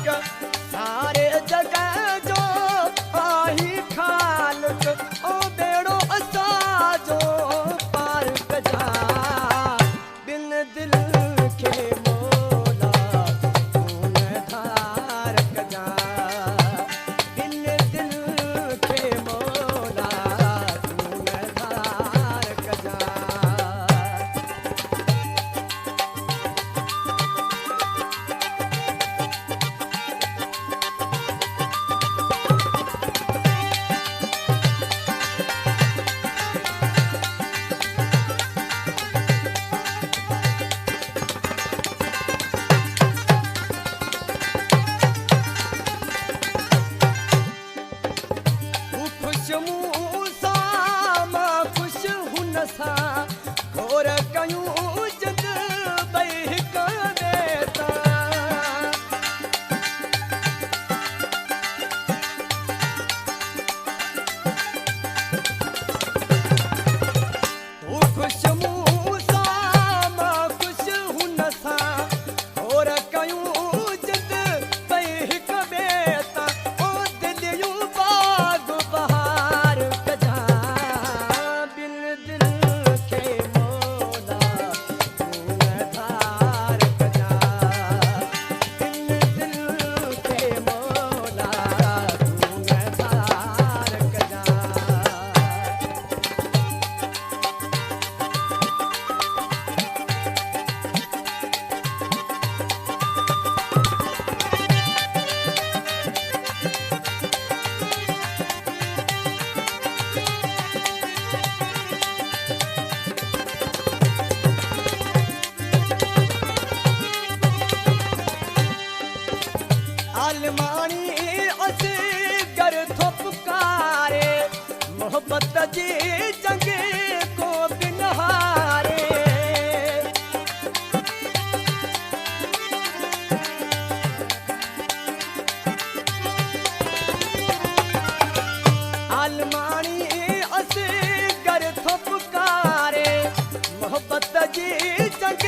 सारे जगह जो आही खालक ओ बेड़ो असांजो पार कजा बिन दिल खे मोला तूं न धार कजा बिन दिल खे मोला तूं न धार कजा खुशमू सां मां ख़ुशि हुन सां घोर कयूं जग ॿई हिक ॿिए सां खुशमू सां मां ख़ुशि हुन सां घोर कयूं जग ॿई हिक ॿिए सां ओ दिलियूं बाग़ बहार कजा बिन दिल खे मोला तूं न धार कजा बिन दिल खे मोला तूं न धार कजा आलमानी असगर थो पुकारे मोहब्बत जी जंग को बिन हारे आलमानी असगर थो पुकारे मोहब्बत जी जंग